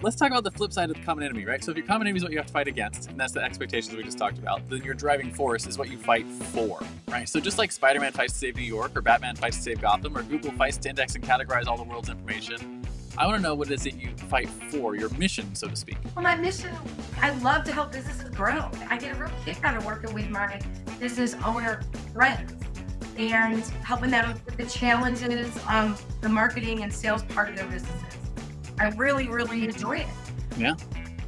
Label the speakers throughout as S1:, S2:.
S1: Let's talk about the flip side of the common enemy, right? So if your common enemy is what you have to fight against, and that's the expectations we just talked about, then your driving force is what you fight for, right? So just like Spider-Man fights to save New York, or Batman fights to save Gotham, or Google fights to index and categorize all the world's information, I want to know what it is that you fight for, your mission, so to speak.
S2: Well, my mission, I love to help businesses grow. I get a real kick out of working with my business owner friends and helping them with the challenges of the marketing and sales part of their businesses. I really, really enjoy it.
S1: Yeah,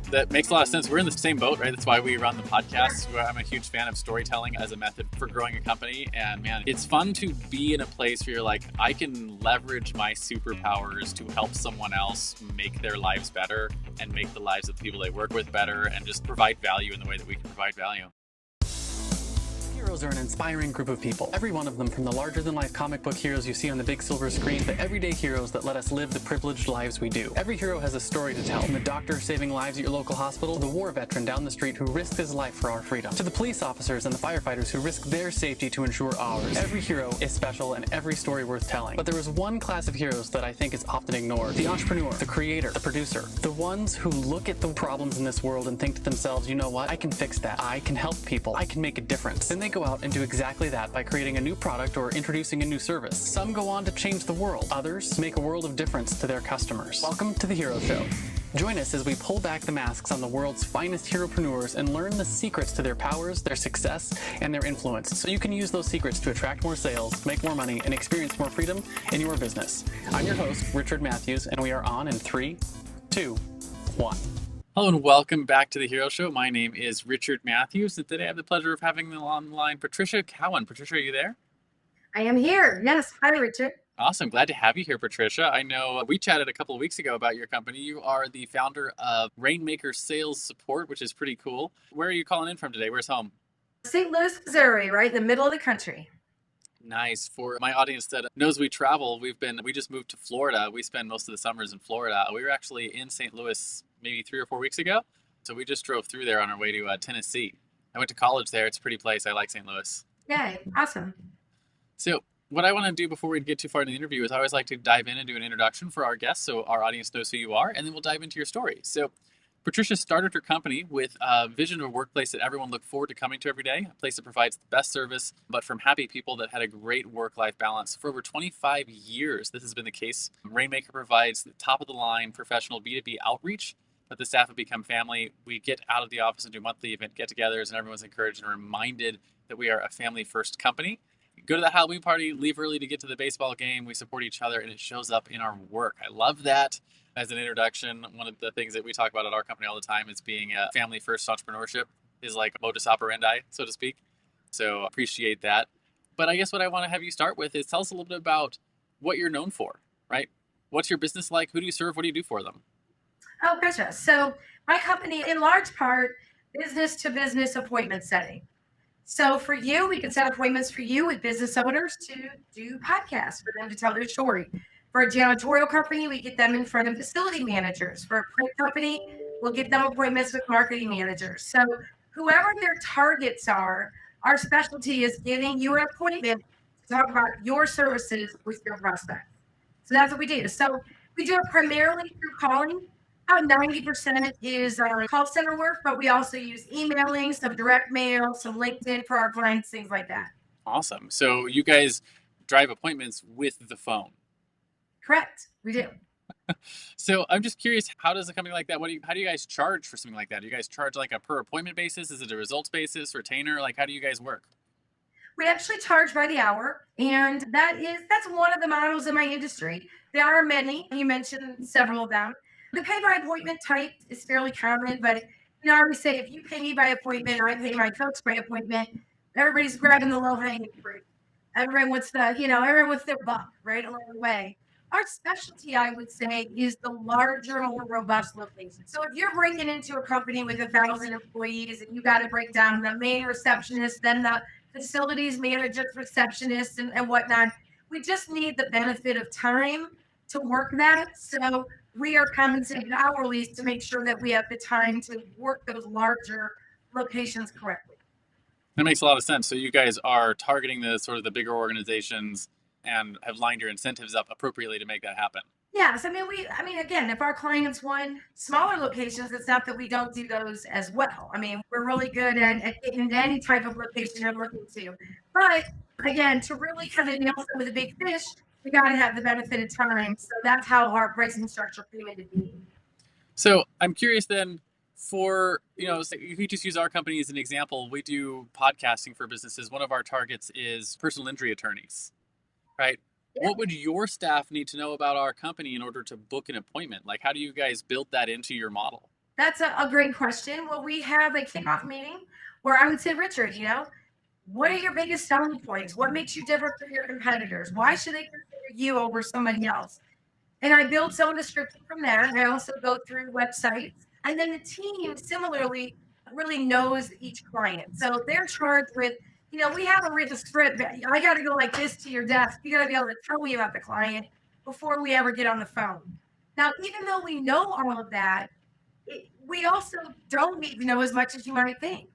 S1: that makes a lot of sense. We're in the same boat, right? That's why we run the podcast. I'm a huge fan of storytelling as a method for growing a company. And man, it's fun to be in a place where you're like, I can leverage my superpowers to help someone else make their lives better and make the lives of the people they work with better and just provide value in the way that we can provide value.
S3: Heroes are an inspiring group of people. Every one of them, from the larger-than-life comic book heroes you see on the big silver screen, to everyday heroes that let us live the privileged lives we do. Every hero has a story to tell, from the doctor saving lives at your local hospital, to the war veteran down the street who risked his life for our freedom, to the police officers and the firefighters who risk their safety to ensure ours. Every hero is special and every story worth telling. But there is one class of heroes that I think is often ignored: the entrepreneur, the creator, the producer. The ones who look at the problems in this world and think to themselves, you know what, I can fix that. I can help people. I can make a difference. Then they go out and do exactly that by creating a new product or introducing a new service. Some go on to change the world. Others make a world of difference to their customers. Welcome to The Hero Show. Join us as we pull back the masks on the world's finest heropreneurs and learn the secrets to their powers, their success, and their influence, so you can use those secrets to attract more sales, make more money, and experience more freedom in your business. I'm your host, Richard Matthews, and we are on in 3, 2, 1.
S1: Hello and welcome back to The Hero Show. My name is Richard Matthews, and today I have the pleasure of having online Patricia Cowan. Patricia, are you there?
S2: I am here. Yes. Hi, Richard.
S1: Awesome. Glad to have you here, Patricia. I know we chatted a couple of weeks ago about your company. You are the founder of RainMaker Sales Support, which is pretty cool. Where are you calling in from today? Where's home?
S2: St. Louis, Missouri, right in the middle of the country.
S1: Nice. For my audience that knows we travel, we just moved to Florida. We spend most of the summers in Florida. We were actually in St. Louis maybe 3 or 4 weeks ago. So we just drove through there on our way to Tennessee. I went to college there. It's a pretty place. I like St. Louis.
S2: Yay. Awesome.
S1: So what I want to do before we get too far into the interview is I always like to dive in and do an introduction for our guests so our audience knows who you are, and then we'll dive into your story. So Patricia started her company with a vision of a workplace that everyone looked forward to coming to every day, a place that provides the best service, but from happy people that had a great work-life balance. For over 25 years, this has been the case. RainMaker provides the top-of-the-line professional B2B outreach, but the staff have become family. We get out of the office and do monthly event get-togethers, and everyone's encouraged and reminded that we are a family-first company. Go to the Halloween party, leave early to get to the baseball game. We support each other, and it shows up in our work. I love that. As an introduction, one of the things that we talk about at our company all the time is being a family-first entrepreneurship is like modus operandi, so to speak. So appreciate that. But I guess what I want to have you start with is tell us a little bit about what you're known for, right? What's your business like? Who do you serve? What do you do for them?
S2: Oh, gotcha. So my company, in large part, business-to-business appointment setting. So for you, we can set appointments for you with business owners to do podcasts for them to tell their story. For a janitorial company, we get them in front of facility managers. For a print company, we'll get them appointments with marketing managers. So whoever their targets are, our specialty is getting you an appointment to talk about your services with your prospect. So that's what we do. So we do it primarily through calling. About 90% is our call center work, but we also use emailing, some direct mail, some LinkedIn for our clients, things like that.
S1: Awesome. So you guys drive appointments with the phone.
S2: Correct. We do.
S1: So I'm just curious, how does a company like that, how do you guys charge for something like that? Do you guys charge like a per appointment basis? Is it a results basis, retainer? Like, how do you guys work?
S2: We actually charge by the hour, and that's one of the models in my industry. There are many. You mentioned several of them. The pay by appointment type is fairly common, but I always say if you pay me by appointment or I pay my folks by appointment, everybody's grabbing the low hanging fruit. Everyone wants everyone wants their buck right along the way. Our specialty, I would say, is the larger, more robust location. So if you're bringing into a company with 1,000 employees and you got to break down the main receptionist, then the facilities manager, receptionist, and whatnot, we just need the benefit of time to work that. So we are compensated hourly to make sure that we have the time to work those larger locations correctly.
S1: That makes a lot of sense. So you guys are targeting the sort of the bigger organizations and have lined your incentives up appropriately to make that happen.
S2: Yes, I mean, again, if our clients want smaller locations, it's not that we don't do those as well. I mean, we're really good at getting into any type of location you're looking to. But again, to really kind of nail some of the big fish, we got to have the benefit of time. So that's how our pricing structure came into being.
S1: So I'm curious then, for, say if we just use our company as an example, we do podcasting for businesses. One of our targets is personal injury attorneys, right? What would your staff need to know about our company in order to book an appointment? Like, how do you guys build that into your model?
S2: That's a great question. Well, we have a kickoff meeting where I would say, Richard, what are your biggest selling points? What makes you different from your competitors? Why should they consider you over somebody else? And I build some of the scripting from there. I also go through websites. And then the team similarly really knows each client. So they're charged with, we haven't written a script. I got to go like this to your desk. You got to be able to tell me about the client before we ever get on the phone. Now, even though we know all of that, we also don't need to know as much as you might think.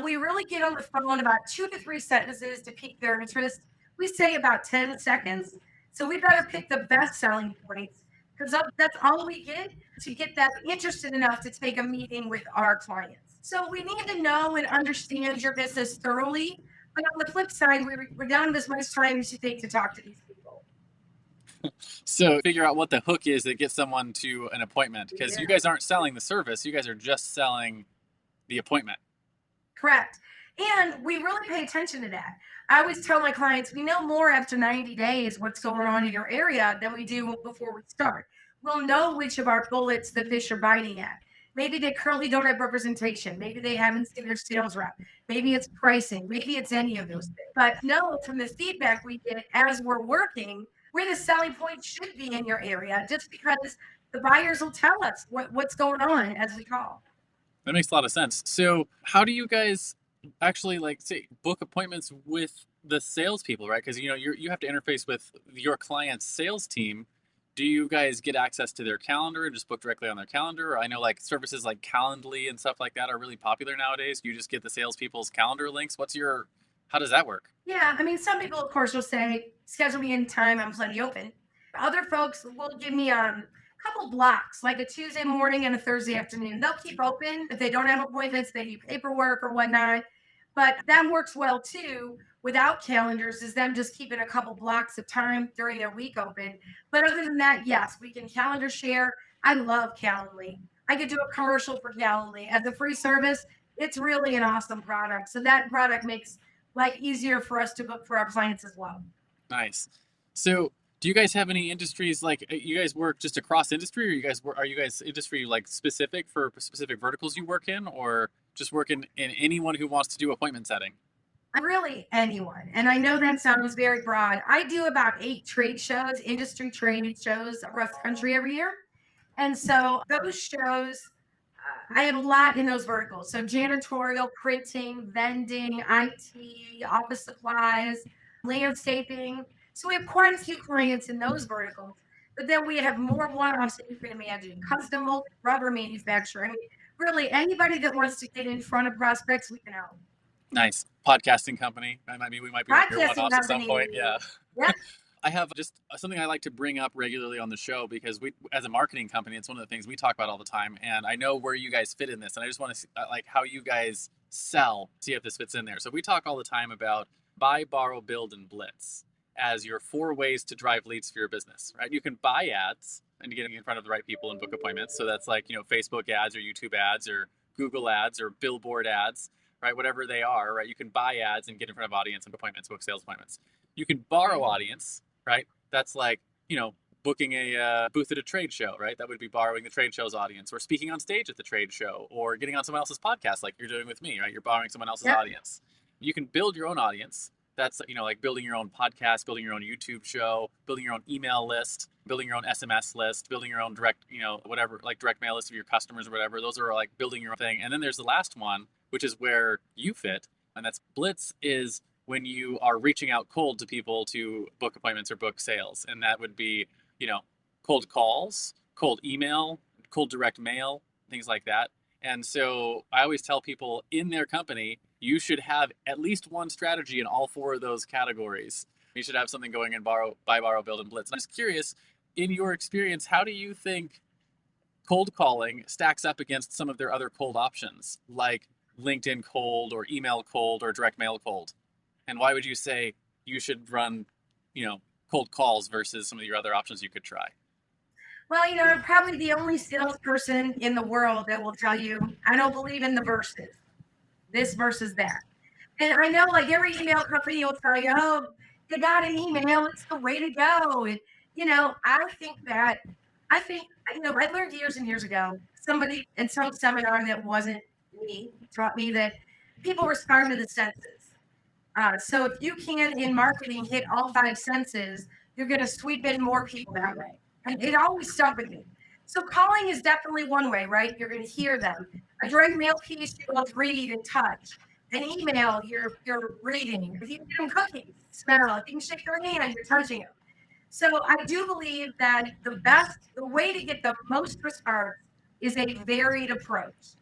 S2: We really get on the phone about 2 to 3 sentences to pique their interest. We say about 10 seconds. So we've got to pick the best selling points because that's all we get to get them interested enough to take a meeting with our clients. So we need to know and understand your business thoroughly. But on the flip side, we don't have as much time as you think to talk to these people.
S1: So figure out what the hook is that gets someone to an appointment, because you
S2: Yeah.
S1: guys aren't selling the service, you guys are just selling the appointment.
S2: Correct. And we really pay attention to that. I always tell my clients, we know more after 90 days what's going on in your area than we do before we start. We'll know which of our bullets the fish are biting at. Maybe they currently don't have representation. Maybe they haven't seen their sales rep. Maybe it's pricing. Maybe it's any of those things. But no, from the feedback we get as we're working, where the selling point should be in your area, just because the buyers will tell us what's going on as we call.
S1: That makes a lot of sense. So how do you guys actually, like, say, book appointments with the salespeople, right? Because you have to interface with your client's sales team. Do you guys get access to their calendar and just book directly on their calendar? I know like services like Calendly and stuff like that are really popular nowadays. You just get the salespeople's calendar links. How does that work?
S2: Yeah, I mean, some people, of course, will say, schedule me in time, I'm plenty open. Other folks will give me a couple blocks, like a Tuesday morning and a Thursday afternoon. They'll keep open. If they don't have appointments, they do paperwork or whatnot. But that works well too without calendars, is them just keeping a couple blocks of time during their week open. But other than that, yes, we can calendar share. I love Calendly. I could do a commercial for Calendly as a free service. It's really an awesome product. So that product makes like easier for us to book for our clients as well.
S1: Nice. So do you guys have any industries, like you guys work just across industry, or are you guys industry like specific for specific verticals you work in, or just work in anyone who wants to do appointment setting?
S2: Really anyone. And I know that sounds very broad. I do about 8 trade shows, industry trade shows across the country every year. And so those shows, I have a lot in those verticals. So janitorial, printing, vending, IT, office supplies, landscaping. So we have quite a few clients in those verticals. But then we have more one-offs that you can imagine, custom molded rubber manufacturing. I mean, really anybody that wants to get in front of prospects, we can help.
S1: Nice. Podcasting company. We might be one of your
S2: Podcasting
S1: one-offs at some point.
S2: company.
S1: Yeah.
S2: Yeah.
S1: I have just something I like to bring up regularly on the show, because we, as a marketing company, it's one of the things we talk about all the time. And I know where you guys fit in this, and I just want to see like how you guys sell, see if this fits in there. So we talk all the time about buy, borrow, build, and blitz as your 4 ways to drive leads for your business, right? You can buy ads and get in front of the right people and book appointments. So that's like, Facebook ads or YouTube ads or Google ads or billboard ads, right? Whatever they are, right? You can buy ads and get in front of audience and appointments, book sales appointments. You can borrow audience, right? That's like, booking a booth at a trade show, right? That would be borrowing the trade show's audience, or speaking on stage at the trade show, or getting on someone else's podcast like you're doing with me, right? You're borrowing someone else's audience. You can build your own audience. That's, like building your own podcast, building your own YouTube show, building your own email list, building your own SMS list, building your own direct, whatever, like direct mail list of your customers or whatever. Those are like building your own thing. And then there's the last one, which is where you fit. And that's blitz, is when you are reaching out cold to people to book appointments or book sales. And that would be, cold calls, cold email, cold direct mail, things like that. And so I always tell people in their company, you should have at least one strategy in all 4 of those categories. You should have something going in buy, borrow, build, and blitz. And I'm just curious, in your experience, how do you think cold calling stacks up against some of their other cold options, like LinkedIn cold or email cold or direct mail cold? And why would you say you should run, cold calls versus some of your other options you could try?
S2: Well, I'm probably the only salesperson in the world that will tell you I don't believe in the verses, this versus that. And I know like every email company will tell you, oh, you got an email, it's the way to go. And, I learned years and years ago, somebody in some seminar that wasn't me taught me that people respond to the senses. So if you can, in marketing, hit all five senses, you're going to sweep in more people that way. And it always stuck with me. So calling is definitely one way, right? You're going to hear them. A direct mail piece, you both read and touch. An email, you're reading. If you give them cookies, smell. If you can shake their hand, you're touching them. So I do believe that the way to get the most response is a varied approach.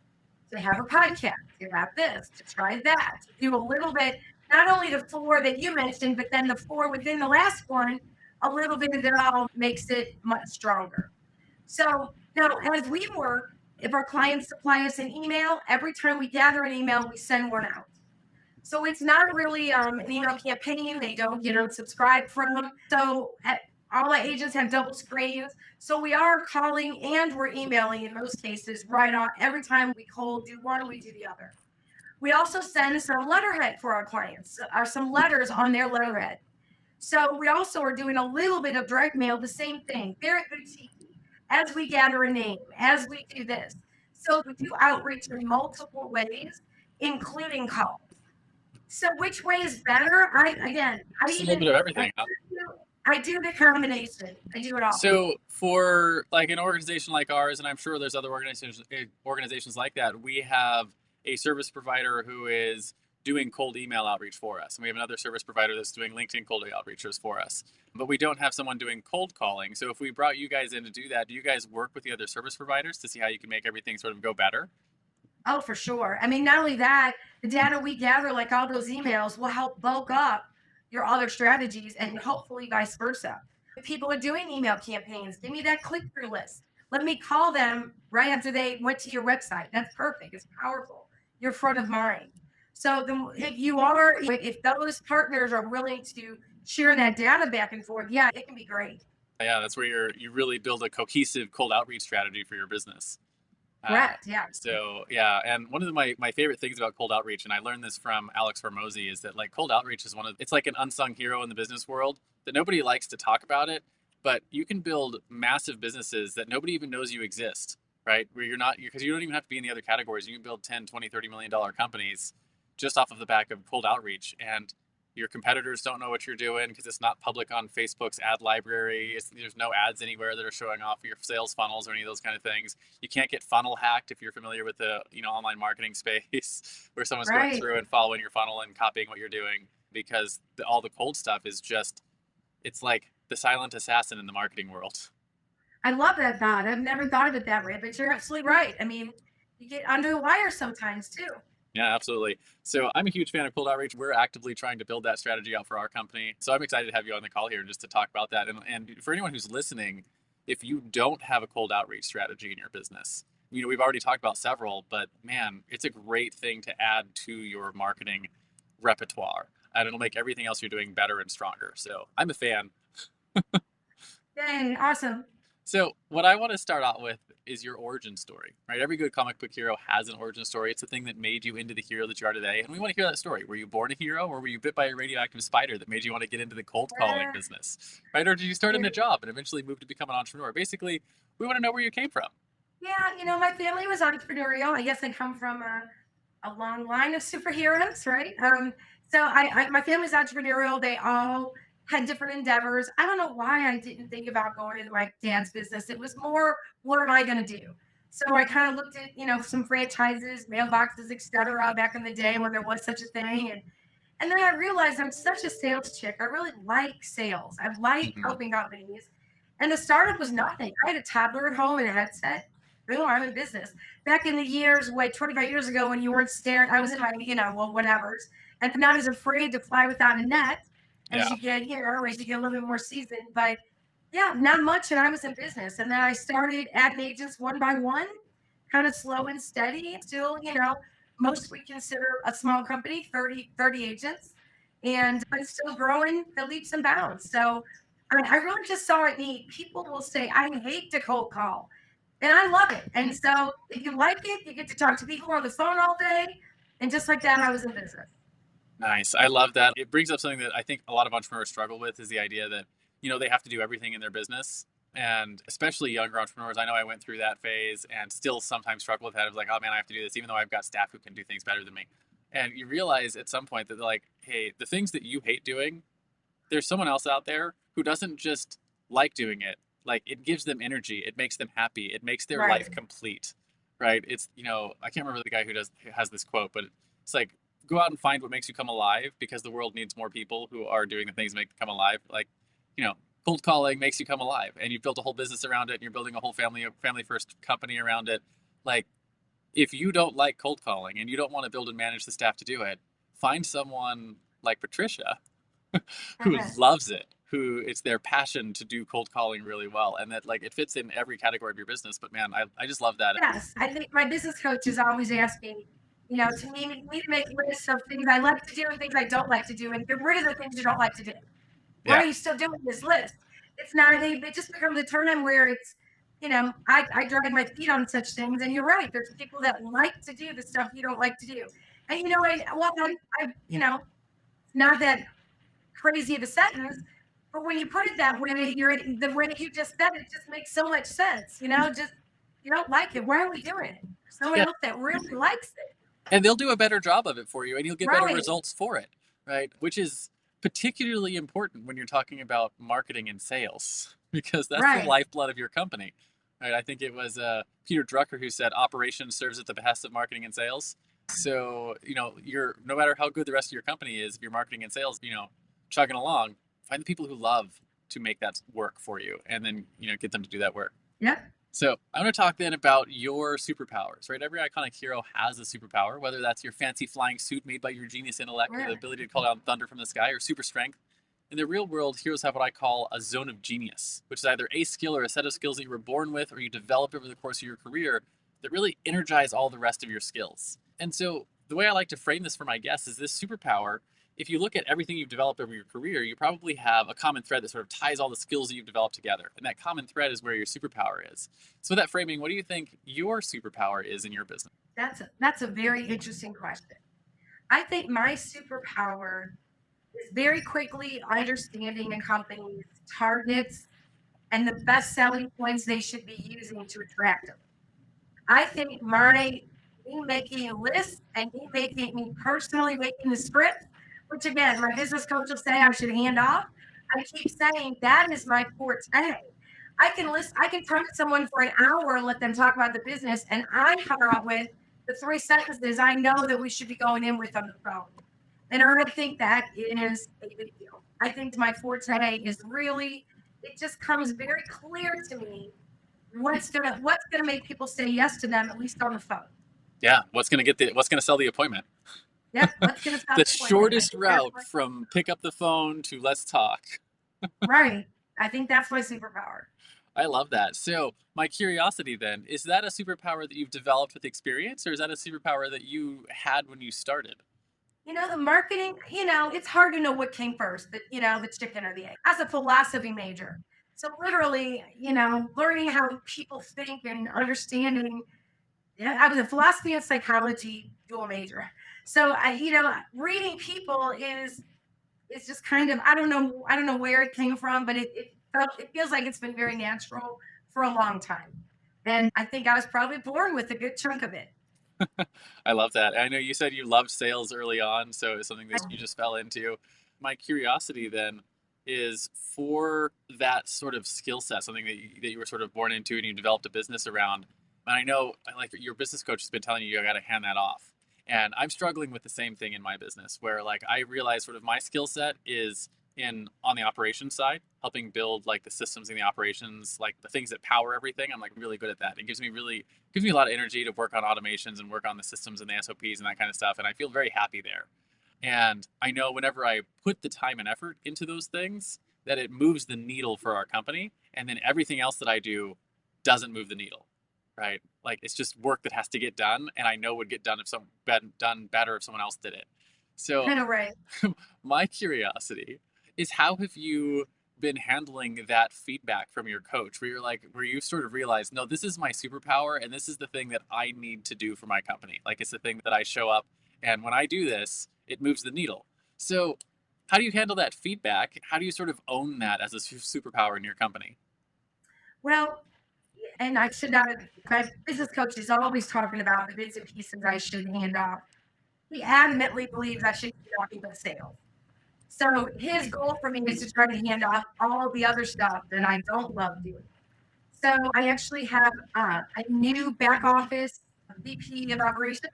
S2: To have a podcast, to have this, to try that, to do a little bit, not only the four that you mentioned, but then the four within the last one, a little bit of it all makes it much stronger. So now, as we work, if our clients supply us an email, every time we gather an email, we send one out. So it's not really an email campaign. They don't, subscribe from them. So all the agents have double screens. So we are calling and we're emailing in most cases right on. Every time we do one, we do the other. We also send some letterhead for our clients, or some letters on their letterhead. So we also are doing a little bit of direct mail, the same thing, very boutique, as we gather a name, as we do this. So we do outreach in multiple ways, including calls. So which way is better?
S1: It's a little bit of everything, huh?
S2: I do the combination. I do it all.
S1: So for like an organization like ours, and I'm sure there's other organizations like that, we have a service provider who is doing cold email outreach for us. And we have another service provider that's doing LinkedIn cold outreaches for us. But we don't have someone doing cold calling. So if we brought you guys in to do that, do you guys work with the other service providers to see how you can make everything sort of go better?
S2: Oh, for sure. I mean, not only that, the data we gather, like all those emails, will help bulk up your other strategies and hopefully vice versa. If people are doing email campaigns, give me that click through list. Let me call them right after they went to your website. That's perfect. It's powerful. You're front of mind. So if those partners are willing to share that data back and forth, yeah, it can be great.
S1: Yeah, that's where you really build a cohesive cold outreach strategy for your business.
S2: Correct. Yeah.
S1: So yeah, and one of my favorite things about cold outreach, and I learned this from Alex Hormozy, is that like cold outreach is it's like an unsung hero in the business world that nobody likes to talk about it, but you can build massive businesses that nobody even knows you exist, right? Where because you don't even have to be in the other categories. You can build 10, 20, $30 million companies just off of the back of cold outreach. And your competitors don't know what you're doing because it's not public on Facebook's ad library. There's no ads anywhere that are showing off your sales funnels or any of those kind of things. You can't get funnel hacked if you're familiar with the online marketing space where someone's going through and following your funnel and copying what you're doing, because all the cold stuff is it's like the silent assassin in the marketing world.
S2: I love that thought. I've never thought of it that way, but you're absolutely right. I mean, you get under the wire sometimes too.
S1: Yeah, absolutely. So I'm a huge fan of cold outreach. We're actively trying to build that strategy out for our company. So I'm excited to have you on the call here just to talk about that. And for anyone who's listening, if you don't have a cold outreach strategy in your business, we've already talked about several, but man, it's a great thing to add to your marketing repertoire. And it'll make everything else you're doing better and stronger. So I'm a fan.
S2: Dang, awesome.
S1: So what I want to start out with is your origin story, right? Every good comic book hero has an origin story. It's the thing that made you into the hero that you are today. And we want to hear that story. Were you born a hero, or were you bit by a radioactive spider that made you want to get into the cold calling business, right? Or did you start in a job and eventually move to become an entrepreneur? Basically, we want to know where you came from.
S2: Yeah, my family was entrepreneurial. I guess I come from a long line of superheroes, right? So my family's entrepreneurial. They all had different endeavors. I don't know why I didn't think about going into my dad's business. It was more, what am I going to do? So I kind of looked at, some franchises, mailboxes, etc. back in the day when there was such a thing. And then I realized I'm such a sales chick. I really like sales. I like helping companies. And the startup was nothing. I had a toddler at home and a headset. Boom, I'm in business. Back in the years, 25 years ago, when you weren't staring, I was in my, whatever's, and not as afraid to fly without a net as you get here, as you get a little bit more seasoned. But Yeah, not much. And I was in business. And then I started adding agents one by one, kind of slow and steady. Still, most we consider a small company, 30 agents, and but it's still growing the leaps and bounds. So I really just saw it neat. People will say, I hate to cold call. And I love it. And so if you like it, you get to talk to people on the phone all day. And just like that, I was in business.
S1: Nice. I love that. It brings up something that I think a lot of entrepreneurs struggle with is the idea that, they have to do everything in their business. And especially younger entrepreneurs, I know I went through that phase and still sometimes struggle with that. Of like, oh man, I have to do this, even though I've got staff who can do things better than me. And you realize at some point that like, hey, the things that you hate doing, there's someone else out there who doesn't just like doing it. Like it gives them energy. It makes them happy. It makes their
S2: Right.
S1: life complete. Right. It's, I can't remember the guy who has this quote, but it's like, go out and find what makes you come alive because the world needs more people who are doing the things that make them come alive. Like, you know, cold calling makes you come alive and you've built a whole business around it and you're building a whole family first company around it. Like if you don't like cold calling and you don't want to build and manage the staff to do it, find someone like Patricia who loves it, who it's their passion to do cold calling really well. And that like it fits in every category of your business. But man, I just love that.
S2: Yes, I think my business coach is always asking, to me to make lists of things I like to do and things I don't like to do, and get rid of the things you don't like to do. Why
S1: Yeah.
S2: are you still doing this list? It's not it just becomes a turn where it's, I drag my feet on such things. And you're right, there's people that like to do the stuff you don't like to do. And not that crazy of a sentence, but when you put it that way, the way you just said it just makes so much sense. Just you don't like it. Why are we doing it? Someone
S1: Yeah.
S2: else that really likes it.
S1: And they'll do a better job of it for you and you'll get better
S2: Right.
S1: results for it. Right. Which is particularly important when you're talking about marketing and sales because that's the
S2: Right.
S1: lifeblood of your company. Right. I think it was Peter Drucker who said operations serves at the behest of marketing and sales. So, you're no matter how good the rest of your company is, if you're marketing and sales, chugging along, find the people who love to make that work for you and then, get them to do that work.
S2: Yep.
S1: So I want to talk then about your superpowers, right? Every iconic hero has a superpower, whether that's your fancy flying suit made by your genius intellect, or the ability to call down thunder from the sky, or super strength. In the real world, heroes have what I call a zone of genius, which is either a skill or a set of skills that you were born with or you developed over the course of your career that really energize all the rest of your skills. And so the way I like to frame this for my guests is this superpower. If you look at everything you've developed over your career, you probably have a common thread that sort of ties all the skills that you've developed together. And that common thread is where your superpower is. So with that framing, what do you think your superpower is in your business?
S2: That's a very interesting question. I think my superpower is very quickly understanding a company's targets and the best selling points they should be using to attract them. I think me making a list and me personally making the script, which again, my business coach will say I should hand off. I keep saying that is my forte. I can talk to someone for an hour and let them talk about the business, and I come out with the 3 sentences I know that we should be going in with on the phone. And I think that is a big deal. I think my forte is really, it just comes very clear to me what's gonna make people say yes to them, at least on the phone.
S1: Yeah, what's gonna sell the appointment?
S2: Yep, what's gonna sell
S1: the shortest route from pick up the phone to let's talk.
S2: Right. I think that's my superpower.
S1: I love that. So my curiosity then, is that a superpower that you've developed with experience or is that a superpower that you had when you started?
S2: The marketing, it's hard to know what came first, the chicken or the egg. As a philosophy major. So literally, learning how people think and understanding. Yeah, I was a philosophy and psychology dual major. So reading people is just kind of I don't know where it came from, but it feels like it's been very natural for a long time. And I think I was probably born with a good chunk of it.
S1: I love that. I know you said you loved sales early on, so it's something that you just fell into. My curiosity then is for that sort of skill set, something that you were sort of born into and you developed a business around. And I know like your business coach has been telling you got to hand that off. And I'm struggling with the same thing in my business where like I realize sort of my skill set is on the operations side, helping build like the systems and the operations, like the things that power everything. I'm like really good at that. It gives me a lot of energy to work on automations and work on the systems and the SOPs and that kind of stuff. And I feel very happy there. And I know whenever I put the time and effort into those things, that it moves the needle for our company. and then everything else that I do doesn't move the needle, right? Like it's just work that has to get done, and I know would get done if done better if someone else did it. So
S2: Kind of right.
S1: my curiosity is, how have you been handling that feedback from your coach, where you're like, where you sort of realize, no, this is my superpower and this is the thing that I need to do for my company. Like it's the thing that I show up, and when I do this, it moves the needle. So how do you handle that feedback? How do you sort of own that as a superpower in your company?
S2: Well, and I should not have, my business coach is always talking about the bits and pieces I should hand off. He adamantly believes I should be talking about sales. So his goal for me is to try to hand off all the other stuff that I don't love doing. So I actually have a new back office VP of operations.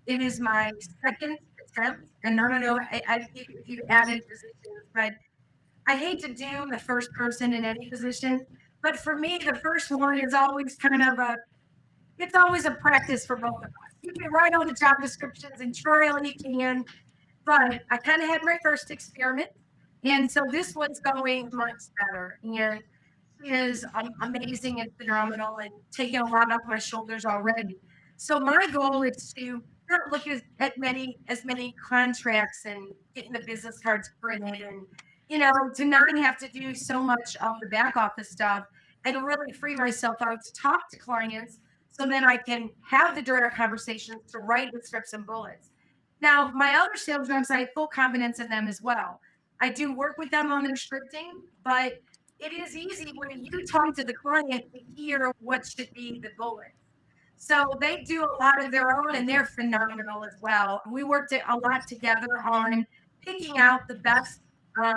S2: It is my second attempt, and I don't know if you've added positions, but I hate to doom the first person in any position. But for me, the first one is always kind of it's always a practice for both of us. You can write all the job descriptions and try all you can, but I kind of had my first experiment. And so this one's going much better. And is amazing and phenomenal and taking a lot off my shoulders already. So my goal is to not look at many as many contracts and getting the business cards printed and to not have to do so much of the back office stuff and really free myself out to talk to clients so then I can have the direct conversations to write the scripts and bullets. Now, my other sales reps, I have full confidence in them as well. I do work with them on their scripting, but it is easy when you talk to the client to hear what should be the bullet. So they do a lot of their own and they're phenomenal as well. We worked a lot together on picking out the best I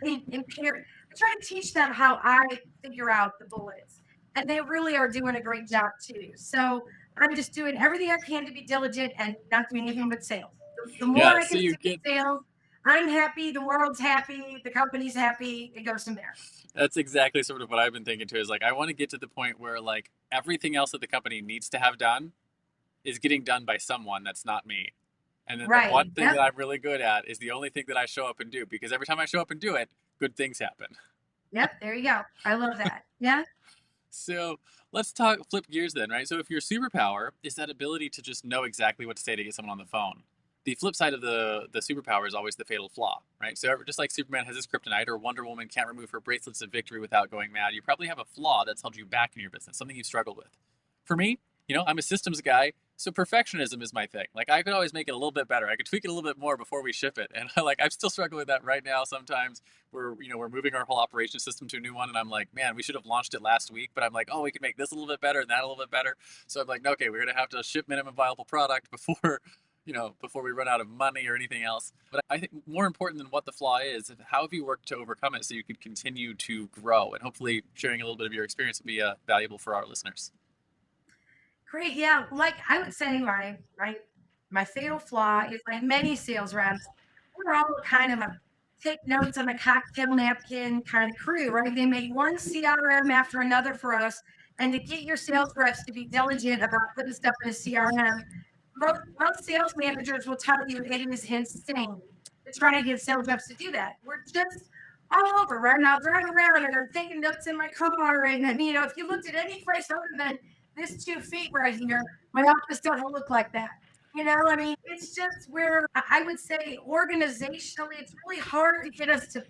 S2: try to teach them how I figure out the bullets. And they really are doing a great job too. So I'm just doing everything I can to be diligent and not doing anything but sales. The more
S1: Yeah,
S2: I
S1: so
S2: can
S1: you
S2: do
S1: get,
S2: sales, I'm happy, the world's happy, the company's happy, it goes from there.
S1: that's exactly sort of what I've been thinking too, is like I want to get to the point where like everything else that the company needs to have done is getting done by someone that's not me. And then the
S2: Right.
S1: one thing
S2: Yep.
S1: that I'm really good at is the only thing that I show up and do, because every time I show up and do it, good things happen.
S2: Yep. There you go. I love that. Yeah.
S1: So let's talk flip gears then, right? So if your superpower is that ability to just know exactly what to say to get someone on the phone, the flip side of the superpower is always the fatal flaw, right? So just like Superman has his kryptonite, or Wonder Woman can't remove her bracelets of victory without going mad, you probably have a flaw that's held you back in your business, something you've struggled with. For me, I'm a systems guy, so perfectionism is my thing. Like I could always make it a little bit better. I could tweak it a little bit more before we ship it, and I'm still struggling with that right now. Sometimes we're moving our whole operation system to a new one, and I'm like, man, we should have launched it last week, but I'm like, oh, we could make this a little bit better and that a little bit better. So I'm like, okay, we're gonna have to ship minimum viable product before before we run out of money or anything else. But I think more important than what the flaw is, how have you worked to overcome it so you could continue to grow? And hopefully sharing a little bit of your experience will be valuable for our listeners.
S2: Great. Yeah. Like I would say my fatal flaw is like many sales reps, we're all kind of a take notes on a cocktail napkin kind of crew, right? They make one CRM after another for us. And to get your sales reps to be diligent about putting stuff in a CRM, most sales managers will tell you it is insane to try to get sales reps to do that. We're just all over right now, driving around and they're taking notes in my car. And if you looked at any place other than this 2 feet right here, my office doesn't look like that. It's just where I would say organizationally, it's really hard to get us to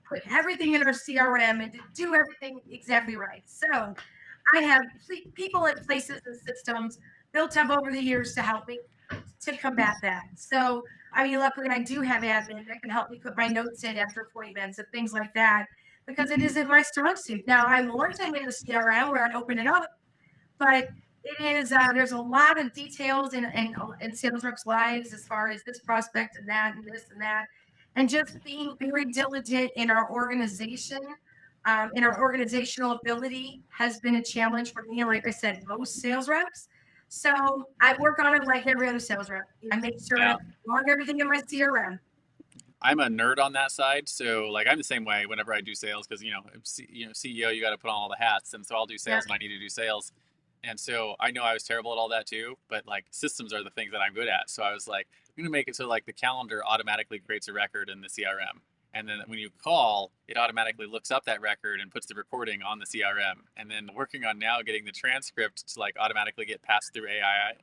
S2: put everything in our CRM and to do everything exactly right. So I have people in places and systems built up over the years to help me to combat that. So, luckily, I do have admin that can help me put my notes in after appointments and things like that because it isn't my strong suit. Now, I'm one time in the CRM where I open it up, but it is there's a lot of details in sales reps' lives as far as this prospect and that and this and that, and just being very diligent in our organizational ability has been a challenge for me. Like I said, most sales reps. So I work on it like every other sales rep. I make sure I
S1: Yeah.
S2: log everything in my CRM.
S1: I'm a nerd on that side, so like I'm the same way whenever I do sales, because CEO, you got to put on all the hats, and so I'll do
S2: Yeah.
S1: sales when I need to do sales, and so I know I was terrible at all that too. But like systems are the things that I'm good at, so I was like, I'm gonna make it so like the calendar automatically creates a record in the CRM, And then when you call, it automatically looks up that record and puts the recording on the CRM. And then working on now getting the transcript to like automatically get passed through AI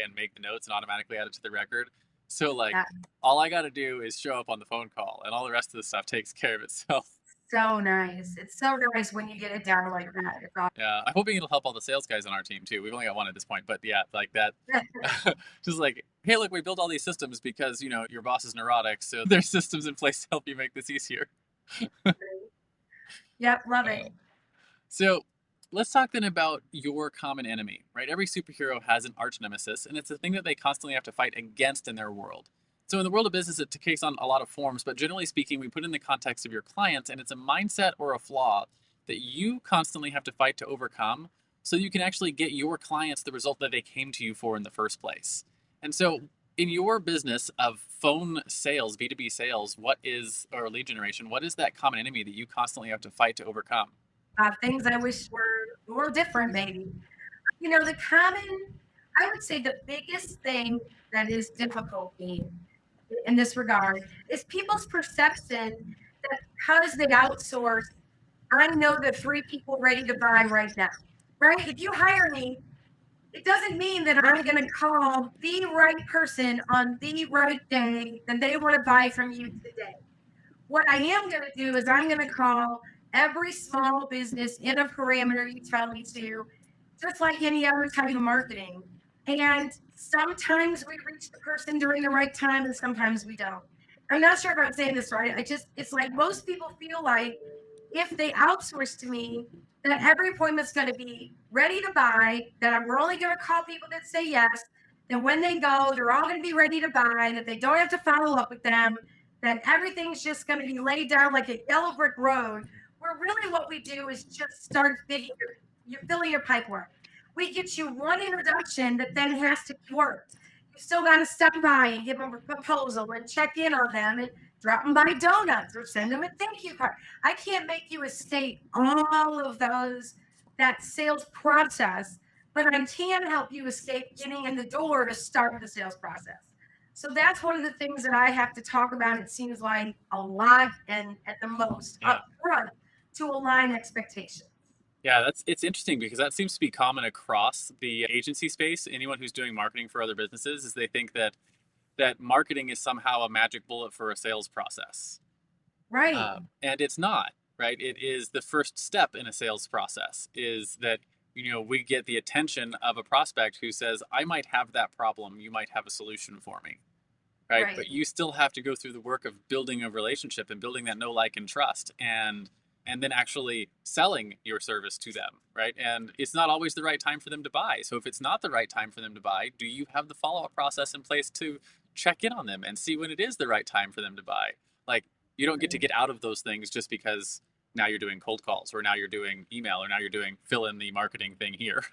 S1: and make the notes and automatically add it to the record. So like
S2: Yeah.
S1: all I got to do is show up on the phone call, and all the rest of the stuff takes care of itself.
S2: So nice. It's so nice when you get it down like that. It's awesome.
S1: Yeah, I'm hoping it'll help all the sales guys on our team too. We've only got one at this point, but yeah, like that. Just like, hey, look, we built all these systems because your boss is neurotic, so there's systems in place to help you make this easier.
S2: Yep, love it.
S1: So let's talk then about your common enemy, right? Every superhero has an arch nemesis, and it's a thing that they constantly have to fight against in their world. So in the world of business, it takes on a lot of forms, but generally speaking, we put in the context of your clients, and it's a mindset or a flaw that you constantly have to fight to overcome so you can actually get your clients the result that they came to you for in the first place. And so in your business of phone sales, B2B sales, or lead generation, what is that common enemy that you constantly have to fight to overcome?
S2: Things I wish were different, maybe. I would say the biggest thing that is difficulty in this regard is people's perception that because they outsource, I know the 3 people ready to buy right now. Right? If you hire me, it doesn't mean that I'm going to call the right person on the right day that they want to buy from you today. What I am going to do is I'm going to call every small business in a parameter you tell me to, just like any other type of marketing. And sometimes we reach the person during the right time and sometimes we don't. I'm not sure if I'm saying this right. It's like most people feel like if they outsource to me, that every appointment's going to be ready to buy, that we're only going to call people that say yes, that when they go, they're all going to be ready to buy, that they don't have to follow up with them, that everything's just going to be laid down like a yellow brick road, where really what we do is just start filling your pipeline. We get you one introduction that then has to work. You still got to stop by and give them a proposal and check in on them and drop them by donuts or send them a thank you card. I can't make you escape all of that sales process, but I can help you escape getting in the door to start the sales process. So that's one of the things that I have to talk about. It seems like a lot and at the most up front to align expectations.
S1: Yeah, it's interesting because that seems to be common across the agency space. Anyone who's doing marketing for other businesses is they think that marketing is somehow a magic bullet for a sales process.
S2: Right.
S1: And it's not, right? It is the first step in a sales process is that, we get the attention of a prospect who says, I might have that problem. You might have a solution for me. Right. But you still have to go through the work of building a relationship and building that know, like, and trust and then actually selling your service to them, right? And it's not always the right time for them to buy. So if it's not the right time for them to buy, do you have the follow-up process in place to check in on them and see when it is the right time for them to buy? Like, you don't get to get out of those things just because now you're doing cold calls or now you're doing email or now you're doing fill in the marketing thing here.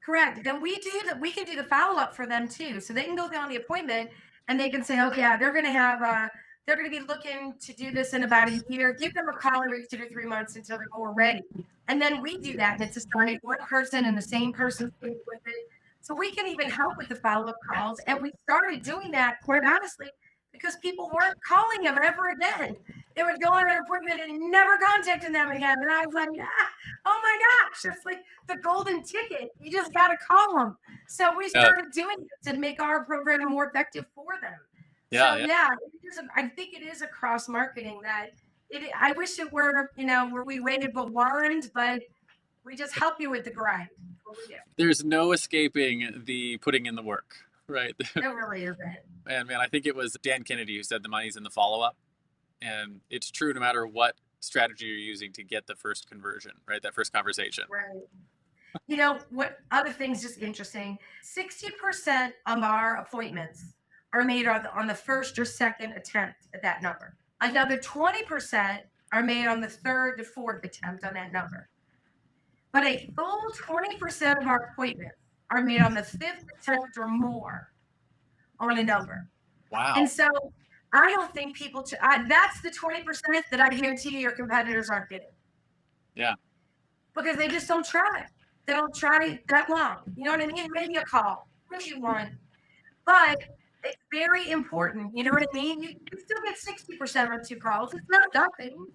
S2: Correct. Then we can do the follow-up for them too. So they can go down the appointment and they can say, okay, yeah, they're going to be looking to do this in about a year. Give them a call every 2 to 3 months until they're more ready. And then we do that. And it's assigned one person and the same person with it. So we can even help with the follow-up calls. And we started doing that, quite honestly, because people weren't calling them ever again. They would go on an appointment and never contacting them again. And I was like, oh my gosh, it's like the golden ticket. You just got to call them. So we started doing it to make our program more effective for them. I think it is across marketing that I wish it were, where we waited but weren't, but we just help you with the grind.
S1: There's no escaping the putting in the work, right?
S2: It really isn't.
S1: And man, I think it was Dan Kennedy who said the money's in the follow-up. And it's true no matter what strategy you're using to get the first conversion, right? That first conversation.
S2: Right. What other things just interesting, 60% of our appointments are made on the first or second attempt at that number. Another 20% are made on the third to fourth attempt on that number. But a full 20% of our appointments are made on the fifth attempt or more on a number.
S1: Wow.
S2: And so I don't think people, that's the 20% that I guarantee your competitors aren't getting.
S1: Yeah.
S2: Because they just don't try. They don't try that long. You know what I mean? Maybe a call, maybe one. But It's very important. You know what I mean? You still get 60% on 2 calls. It's not nothing.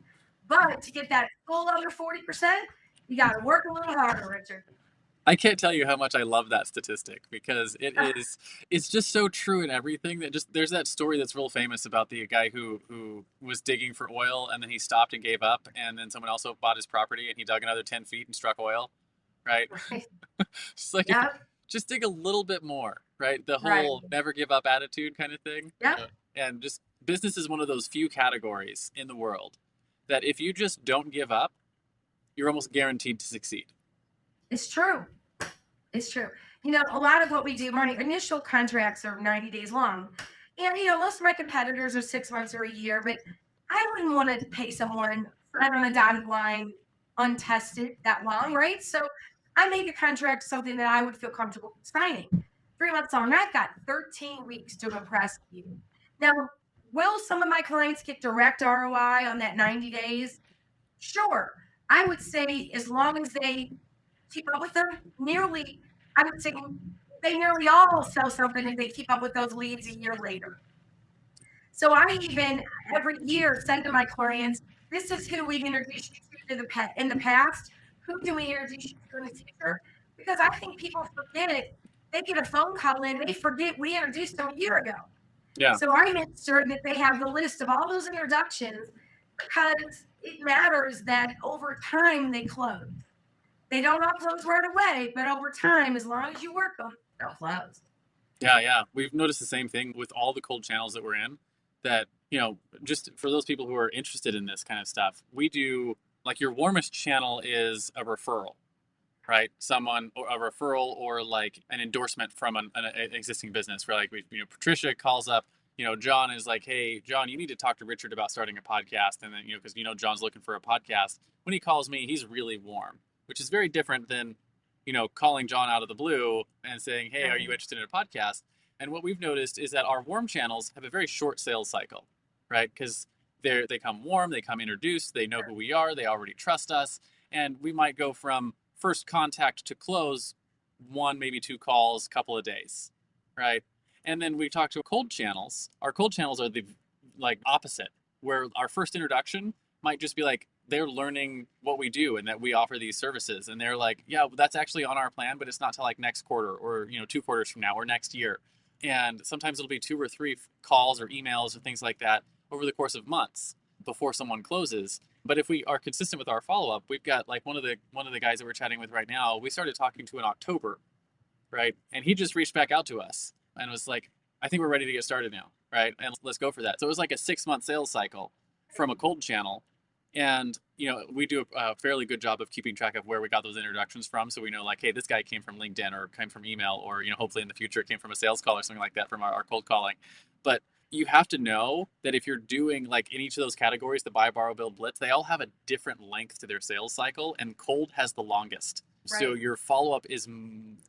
S2: But to get that full other 40%, you got to work a little harder, Richard.
S1: I can't tell you how much I love that statistic because it's just so true in everything that just there's that story that's real famous about the guy who was digging for oil and then he stopped and gave up and then someone else bought his property and he dug another 10 feet and struck oil, right?
S2: Right.
S1: Just like if,
S2: Yeah.
S1: just dig a little bit more, right? The
S2: Right.
S1: whole never give up attitude kind of thing.
S2: Yeah.
S1: And just business is one of those few categories in the world that if you just don't give up, you're almost guaranteed to succeed.
S2: It's true. It's true. You know, a lot of what we do, my initial contracts are 90 days long. And, you know, most of my competitors are 6 months or a year, but I wouldn't want to pay someone right on a dotted line untested that long, right? So I made a contract something that I would feel comfortable signing. 3 months on, I've got 13 weeks to impress you. Now, will some of my clients get direct ROI on that 90 days? Sure. I would say as long as they keep up with them, I would say they nearly all sell something and they keep up with those leads a year later. So I even every year send to my clients, this is who we've introduced you to in the past. Who do we introduce you to in the future? Because I think people forget it. They get a phone call in, they forget we introduced them a year ago.
S1: Yeah.
S2: So I make certain that they have the list of all those introductions because it matters that over time they close. They don't all close right away, but over time, as long as you work them, they'll close.
S1: Yeah. We've noticed the same thing with all the cold channels that we're in. That, just for those people who are interested in this kind of stuff, we do like your warmest channel is a referral, right? Someone or a referral or like an endorsement from an existing business. Where like Patricia calls up. John is like, hey, John, you need to talk to Richard about starting a podcast, and then because John's looking for a podcast. When he calls me, he's really warm, which is very different than, calling John out of the blue and saying, hey, are you interested in a podcast? And what we've noticed is that our warm channels have a very short sales cycle, right? Because they come warm, they come introduced, they know who we are, they already trust us. And we might go from first contact to close, 1, maybe 2 calls, couple of days, right? And then we talk to cold channels. Our cold channels are the like opposite, where our first introduction might just be like, they're learning what we do and that we offer these services. And they're like, yeah, that's actually on our plan, but it's not till like next quarter or, 2 quarters from now or next year. And sometimes it'll be 2 or 3 calls or emails or things like that over the course of months before someone closes. But if we are consistent with our follow-up, we've got like one of the guys that we're chatting with right now, we started talking to in October, right? And he just reached back out to us and was like, I think we're ready to get started now, right? And let's go for that. So it was like a 6-month sales cycle from a cold channel. And, we do a fairly good job of keeping track of where we got those introductions from. So we know like, hey, this guy came from LinkedIn or came from email or, hopefully in the future it came from a sales call or something like that from our cold calling. But you have to know that if you're doing like in each of those categories, the buy, borrow, build, blitz, they all have a different length to their sales cycle and cold has the longest. Right. So your follow-up is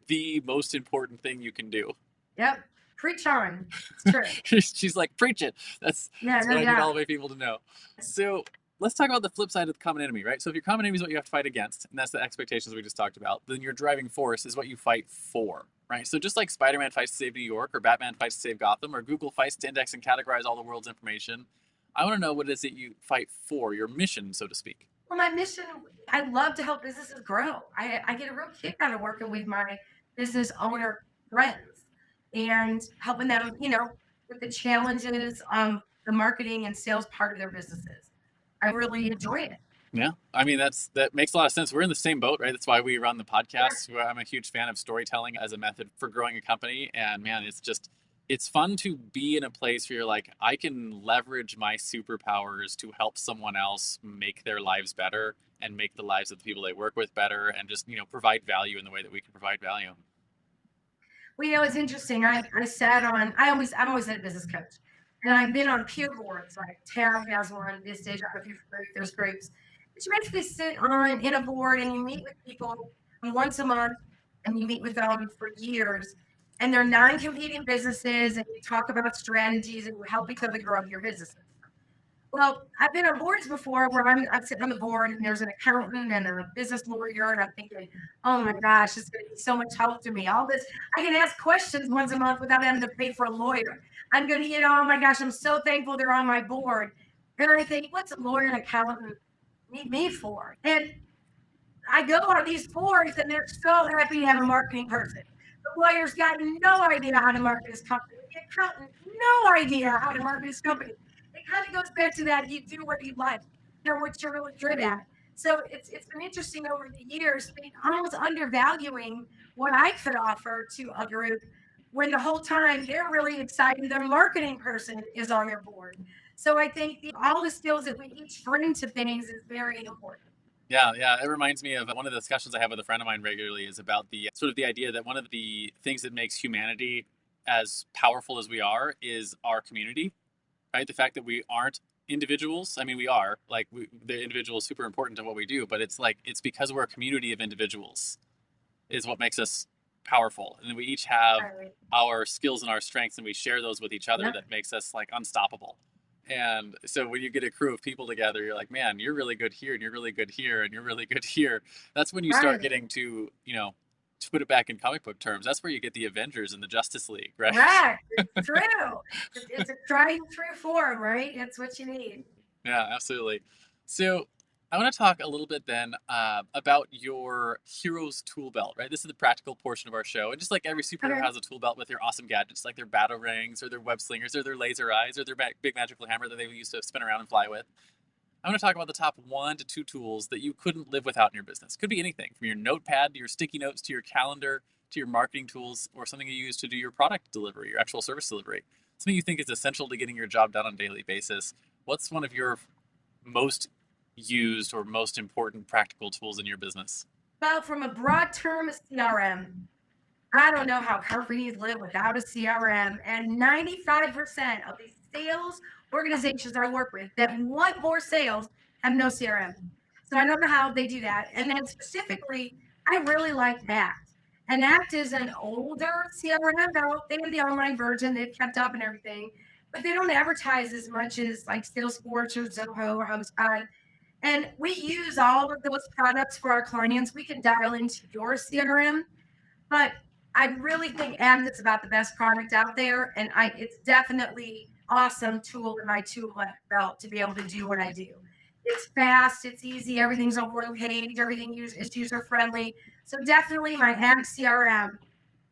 S1: the most important thing you can do.
S2: Yep. Preach on. It's true.
S1: She's like, preach it. That's what I need all my people to know. So let's talk about the flip side of the common enemy, right? So if your common enemy is what you have to fight against, and that's the expectations we just talked about, then your driving force is what you fight for, right? So just like Spider-Man fights to save New York, or Batman fights to save Gotham, or Google fights to index and categorize all the world's information, I want to know what it is that you fight for, your mission, so to speak.
S2: Well, my mission, I love to help businesses grow. I get a real kick out of working with my business owner friends and helping them, with the challenges of the marketing and sales part of their businesses. I really enjoy it.
S1: Yeah. I mean, that makes a lot of sense. We're in the same boat, right? That's why we run the podcast. Yeah. I'm a huge fan of storytelling as a method for growing a company. And man, it's fun to be in a place where you're like, I can leverage my superpowers to help someone else make their lives better and make the lives of the people they work with better and just, provide value in the way that we can provide value.
S2: Well, it's interesting. I'm always a business coach. And I've been on peer boards, like Tara has one, this stage, there's groups. But you basically sit in a board and you meet with people once a month and you meet with them for years. And they're non-competing businesses and you talk about strategies and you help each other grow your businesses. Well, I've been on boards before where I'm sitting on the board and there's an accountant and a business lawyer, and I'm thinking, oh my gosh, it's going to be so much help to me. All this, I can ask questions once a month without having to pay for a lawyer. I'm going to get, oh my gosh, I'm so thankful they're on my board. And I think, what's a lawyer and accountant need me for? And I go on these boards and they're so happy to have a marketing person. The lawyer's got no idea how to market his company. The accountant, no idea how to market his company. It kind of goes back to that you do what you like, or what you're really good at. So it's been interesting over the years, being almost undervaluing what I could offer to a group when the whole time they're really excited their marketing person is on their board. So I think all the skills that we each bring to things is very important.
S1: Yeah, yeah. It reminds me of one of the discussions I have with a friend of mine regularly is about the sort of the idea that one of the things that makes humanity as powerful as we are is our community, right? The fact that we aren't individuals. I mean, we are like the individual is super important to what we do, but it's like it's because we're a community of individuals is what makes us powerful, and we each have
S2: Right.
S1: our skills and our strengths, and we share those with each other.
S2: Yep.
S1: That makes us like unstoppable. And so when you get a crew of people together, you're like, man, you're really good here, and you're really good here, and you're really good here. That's when you start
S2: Right.
S1: getting to, to put it back in comic book terms, that's where you get the Avengers and the Justice League, right?
S2: Correct. It's true. It's a tried and true form, right? It's what you need.
S1: Yeah, absolutely. So I want to talk a little bit then about your hero's tool belt, right? This is the practical portion of our show. And just like every superhero
S2: Okay.
S1: has a tool belt with their awesome gadgets, like their battle rings or their web slingers or their laser eyes or their big magical hammer that they used to spin around and fly with. I want to talk about the top 1 to 2 tools that you couldn't live without in your business. Could be anything from your notepad to your sticky notes to your calendar to your marketing tools or something you use to do your product delivery, your actual service delivery. Something you think is essential to getting your job done on a daily basis. What's one of your most used or most important practical tools in your business?
S2: Well, from a broad term, a CRM. I don't know how companies live without a CRM. And 95% of these sales organizations I work with that want more sales have no CRM. So I don't know how they do that. And then specifically, I really like Act. And Act is an older CRM. Now, they have the online version, they've kept up and everything, but they don't advertise as much as like Salesforce or Zoho or HubSpot. And we use all of those products for our clients. We can dial into your CRM, but I really think Act is about the best product out there, and it's definitely awesome tool in my tool belt to be able to do what I do. It's fast, it's easy, everything's on one page, everything is user friendly. So definitely my Act CRM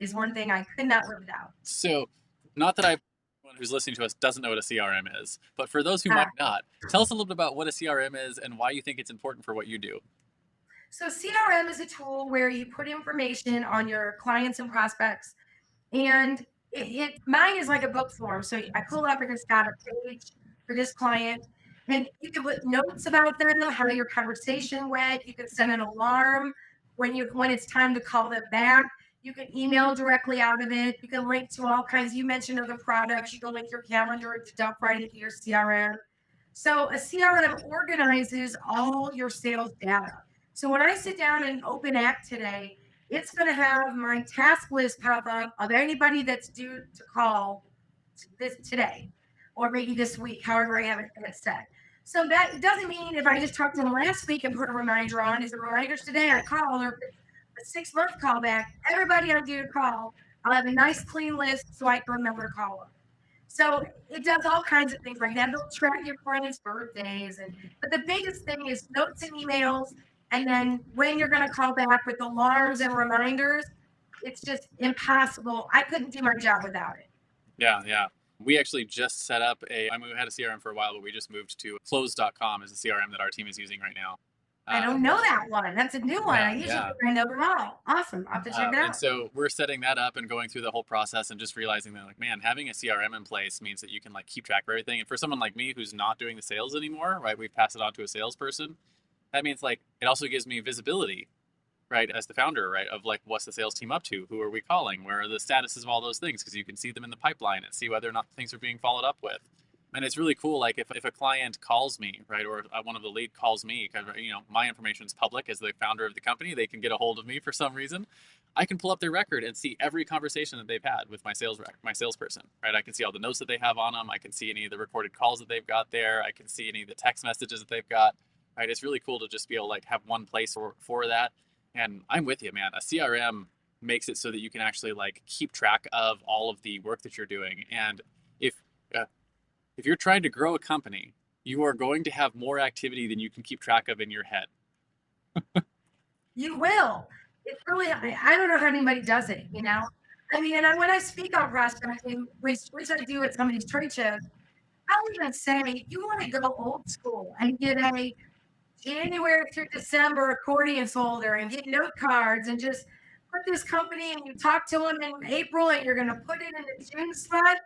S2: is one thing I could not live without.
S1: So, not that anyone who's listening to us doesn't know what a CRM is, but for those who
S2: Uh,
S1: might not, tell us a little bit about what a CRM is and why you think it's important for what you do.
S2: so CRM is a tool where you put information on your clients and prospects. And mine is like a book form. So I pull up and it's got a page for this client. And you can put notes about them, how your conversation went. You can set an alarm when it's time to call them back. You can email directly out of it. You can link to all kinds. You mentioned other products. You can link your calendar to dump right into your CRM. So a CRM organizes all your sales data. So when I sit down and open Act today, it's going to have my task list pop up of anybody that's due to call this today or maybe this week, however I have it set. So that doesn't mean if I just talked to them last week and put a reminder on, is the reminders today I call or a 6 month callback, everybody I'm due to call, I'll have a nice clean list so I can remember to call them. So it does all kinds of things like that. It'll track your clients' birthdays, but the biggest thing is notes and emails, and then when you're going to call back with alarms and reminders. It's just impossible. I couldn't do my job without it.
S1: Yeah, yeah. We actually just set up I mean, we had a CRM for a while, but we just moved to close.com as a CRM that our team is using right now.
S2: I don't know that one. That's a new one.
S1: Yeah,
S2: I usually
S1: yeah.
S2: I know them all. Awesome. I'll have to check it
S1: And
S2: out.
S1: so we're setting that up and going through the whole process and just realizing that, like, man, having a CRM in place means that you can like keep track of everything. And for someone like me who's not doing the sales anymore, right, we pass it on to a salesperson. That means like it also gives me visibility, right, as the founder, right, of like what's the sales team up to, who are we calling, where are the statuses of all those things, because you can see them in the pipeline and see whether or not things are being followed up with. And it's really cool, like if a client calls me, right, or one of the lead calls me, because my information is public as the founder of the company, they can get a hold of me for some reason. I can pull up their record and see every conversation that they've had with my salesperson, right? I can see all the notes that they have on them. I can see any of the recorded calls that they've got there. I can see any of the text messages that they've got, right? It's really cool to just be able to like have one place for that. And I'm with you, man. A CRM makes it so that you can actually like keep track of all of the work that you're doing. And if if you're trying to grow a company, you are going to have more activity than you can keep track of in your head.
S2: You will. It's really, I don't know how anybody does it, you know? I mean, and when I speak on prospecting, which I do at some of these trade shows, I'll even say, you want to go old school and get a January through December accordion folder and get note cards and just put this company and you talk to them in April and you're going to put it in the June spot.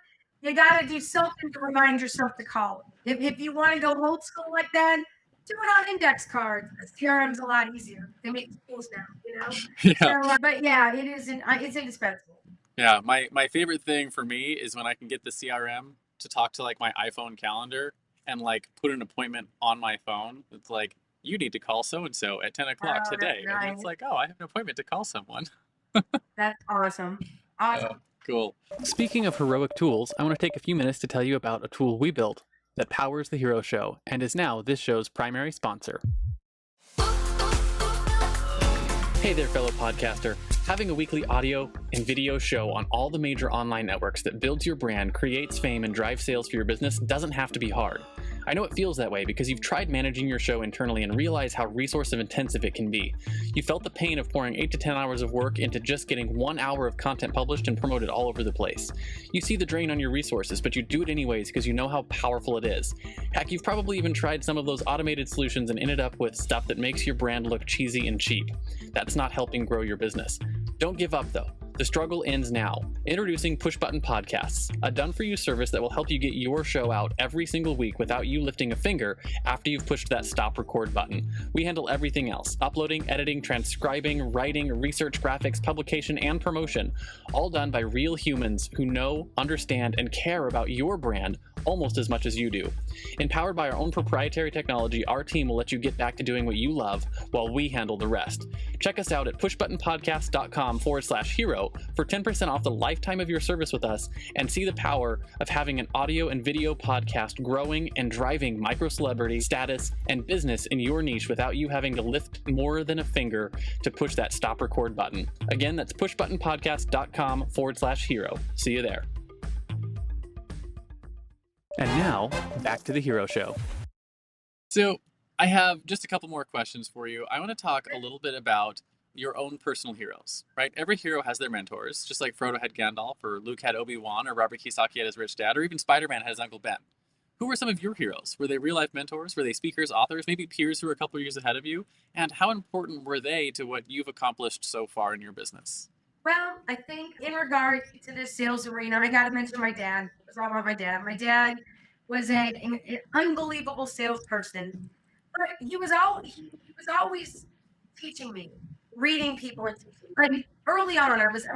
S2: You got to do something to remind yourself to call them. If you want to go old school like that, do it on index cards. CRM's a lot easier. They make tools now, you know?
S1: Yeah.
S2: So, but yeah, it's indispensable.
S1: Yeah. My favorite thing for me is when I can get the CRM to talk to like my iPhone calendar and like put an appointment on my phone. It's like, you need to call so-and-so at 10 o'clock today.
S2: Nice.
S1: And it's like, oh, I have an appointment to call someone.
S2: That's awesome. Awesome.
S1: Cool.
S3: Speaking of heroic tools, I want to take a few minutes to tell you about a tool we built that powers the Hero Show and is now this show's primary sponsor. Hey there, fellow podcaster. Having a weekly audio and video show on all the major online networks that builds your brand, creates fame, and drives sales for your business doesn't have to be hard. I know it feels that way because you've tried managing your show internally and realize how resource intensive it can be. You felt the pain of pouring 8 to 10 hours of work into just getting 1 hour of content published and promoted all over the place. You see the drain on your resources, but you do it anyways because you know how powerful it is. Heck, you've probably even tried some of those automated solutions and ended up with stuff that makes your brand look cheesy and cheap. That's not helping grow your business. Don't give up though. The struggle ends now. Introducing Push Button Podcasts, a done-for-you service that will help you get your show out every single week without you lifting a finger after you've pushed that stop record button. We handle everything else: uploading, editing, transcribing, writing, research, graphics, publication, and promotion, all done by real humans who know, understand, and care about your brand almost as much as you do. Empowered by our own proprietary technology, our team will let you get back to doing what you love while we handle the rest. Check us out at pushbuttonpodcast.com/hero for 10% off the lifetime of your service with us and see the power of having an audio and video podcast growing and driving micro celebrity status and business in your niche without you having to lift more than a finger to push that stop record button. Again, that's pushbuttonpodcast.com/hero. See you there. And now, back to the Hero Show.
S1: So I have just a couple more questions for you. I want to talk a little bit about your own personal heroes, right? Every hero has their mentors, just like Frodo had Gandalf, or Luke had Obi-Wan, or Robert Kiyosaki had his rich dad, or even Spider-Man had his Uncle Ben. Who were some of your heroes? Were they real-life mentors? Were they speakers, authors, maybe peers who were a couple of years ahead of you? And how important were they to what you've accomplished so far in your business?
S2: Well, I think in regard to the sales arena, I got to mention my dad. It's all about my dad. My dad was an unbelievable salesperson, but he was always teaching me, reading people. I mean, early on, as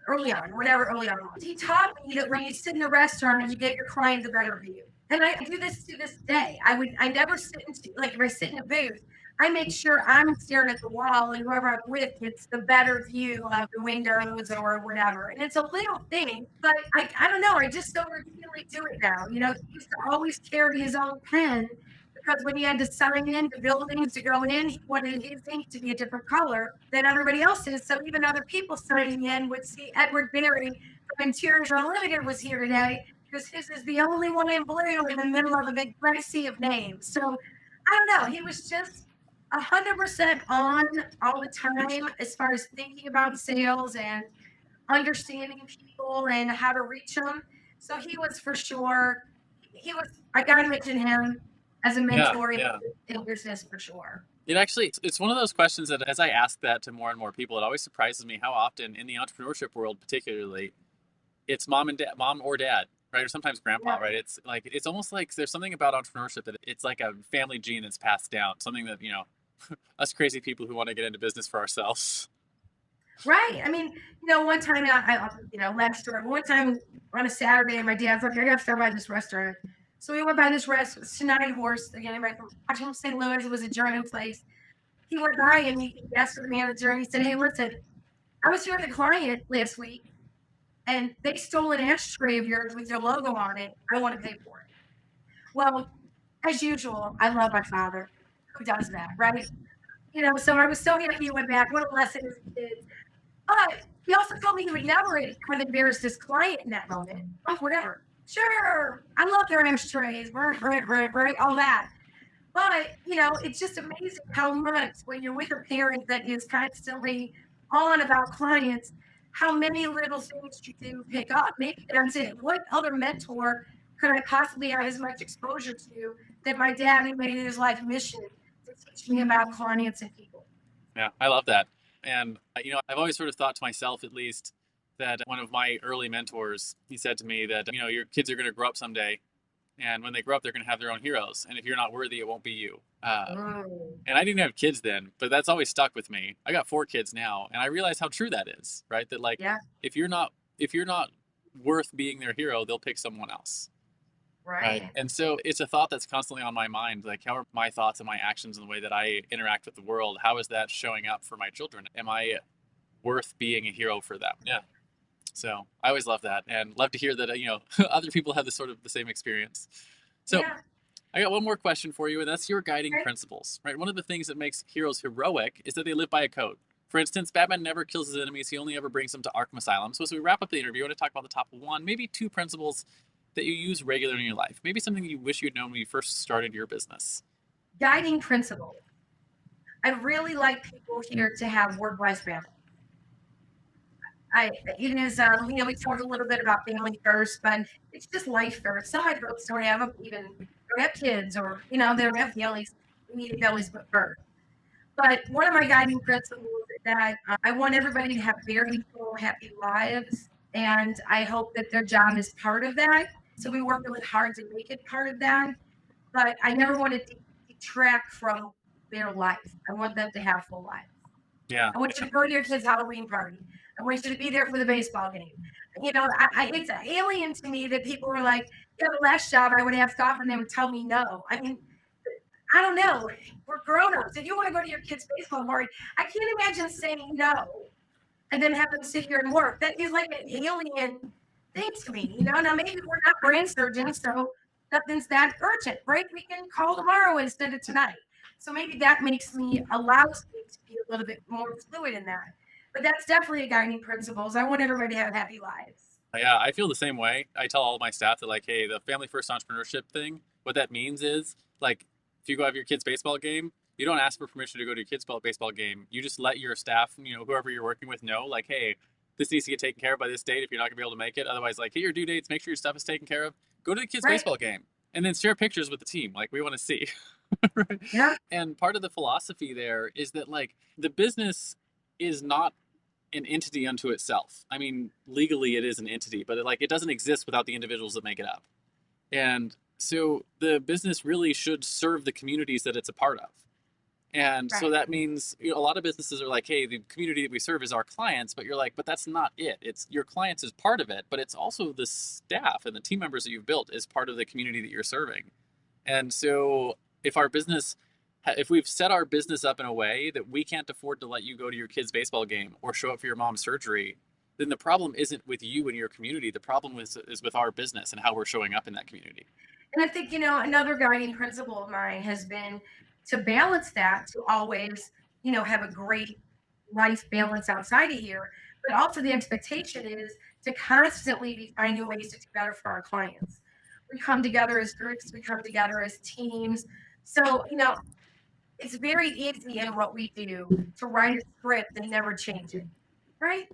S2: early on, whatever early on was, he taught me that when you sit in a restaurant, you get your client a better view. And I do this to this day. I never sit like if I sit in a booth, I make sure I'm staring at the wall and whoever I'm with gets the better view of the windows or whatever. And it's a little thing, but I don't know. I just don't routinely do it now. You know, he used to always carry his own pen because when he had to sign in to buildings to go in, he wanted his ink to be a different color than everybody else's. So even other people signing in would see Edward Berry from Interiors Unlimited was here today because his is the only one in blue in the middle of a big sea of names. So I don't know. He was just 100% on all the time as far as thinking about sales and understanding people and how to reach them. So he was for sure. I got to mention him as a mentor in business for sure.
S1: It's one of those questions that as I ask that to more and more people, it always surprises me how often in the entrepreneurship world, particularly, it's mom or dad, right? Or sometimes grandpa, right? It's like, it's almost like there's something about entrepreneurship that it's like a family gene that's passed down, something that, you know, us crazy people who want to get into business for ourselves.
S2: Right. I mean, you know, one time, last story, one time on a Saturday, my dad's like, I got to start by this restaurant. So we went by this restaurant, Sonata Horse, again, right from Washington, St. Louis. It was a German place. he went by and he asked the manager and he said, "Hey, listen, I was here with a client last week and they stole an ashtray of yours with your logo on it. I want to pay for it." Well, as usual, I love my father. Who does that, right? So I was so happy he went back. What a lesson as a kid. But he also told me he would never kind of embarrass this client in that moment. Oh, whatever. Sure. I love their ashtrays, right, all that. But, it's just amazing how much when you're with a parent that is constantly on about clients, how many little things you do pick up. Maybe that's it. What other mentor could I possibly have as much exposure to that my dad had made it his life mission to teach me about clients and people?
S1: Yeah, I love that. And, I've always sort of thought to myself, at least, that one of my early mentors, he said to me that, your kids are going to grow up someday. And when they grow up, they're going to have their own heroes. And if you're not worthy, it won't be you. And I didn't have kids then, but that's always stuck with me. I got 4 kids now, and I realize how true that is, right? That like,
S2: Yeah,
S1: if you're not worth being their hero, they'll pick someone else. Right.
S2: right.
S1: And so it's a thought that's constantly on my mind. Like, how are my thoughts and my actions and the way that I interact with the world? How is that showing up for my children? Am I worth being a hero for them? Yeah. So I always love that and love to hear that, other people have the same experience. So
S2: Yeah.
S1: I got one more question for you, and that's your guiding
S2: Right.
S1: principles, right? One of the things that makes heroes heroic is that they live by a code. For instance, Batman never kills his enemies. He only ever brings them to Arkham Asylum. So as we wrap up the interview, I want to talk about the top 1, maybe 2 principles that you use regularly in your life. Maybe something you wish you'd known when you first started your business.
S2: Guiding principle. I really like people here to have work-life balance. We talked a little bit about family first, but it's just life first. Some of my folks don't have kids or, they don't have families, immediate families, but first. But one of my guiding principles is that I want everybody to have very full, happy lives. And I hope that their job is part of that. So we work really hard to make it part of that. But I never want to detract from their life. I want them to have full lives.
S1: Yeah.
S2: I want you to go to your kid's Halloween party. I want you to be there for the baseball game. It's alien to me that people were like, "Yeah, the last job I would ask off and they would tell me no." I mean, I don't know. We're grown-ups. If you want to go to your kid's baseball party, I can't imagine saying no and then have them sit here and work. That is like an alien thing to me. Now maybe we're not brain surgeons, so nothing's that urgent, right? We can call tomorrow instead of tonight. So maybe that allows me to be a little bit more fluid in that. But that's definitely a guiding principles. I want everybody to have happy lives.
S1: Yeah, I feel the same way. I tell all of my staff that, like, hey, the family first entrepreneurship thing, what that means is, like, if you go have your kid's baseball game, you don't ask for permission to go to your kid's baseball game. You just let your staff, whoever you're working with, know, like, hey, this needs to get taken care of by this date if you're not gonna be able to make it. Otherwise, like, hit your due dates, make sure your stuff is taken care of. Go to the kids'
S2: Right.
S1: baseball game, and then share pictures with the team. Like, we want to see. Right?
S2: Yeah.
S1: And part of the philosophy there is that, like, the business is not an entity unto itself. I mean, legally it is an entity, but it doesn't exist without the individuals that make it up. And so the business really should serve the communities that it's a part of. And so
S2: Right.
S1: that means, a lot of businesses are like, hey, the community that we serve is our clients, but you're like, but that's not it. It's your clients is part of it, but it's also the staff and the team members that you've built is part of the community that you're serving. And so if we've set our business up in a way that we can't afford to let you go to your kid's baseball game or show up for your mom's surgery, then the problem isn't with you and your community. The problem is with our business and how we're showing up in that community.
S2: And I think, another guiding principle of mine has been to balance that, to always, have a great life balance outside of here. But also the expectation is to constantly be finding ways to do better for our clients. We come together as groups, we come together as teams. So, it's very easy in what we do to write a script and never change it, right?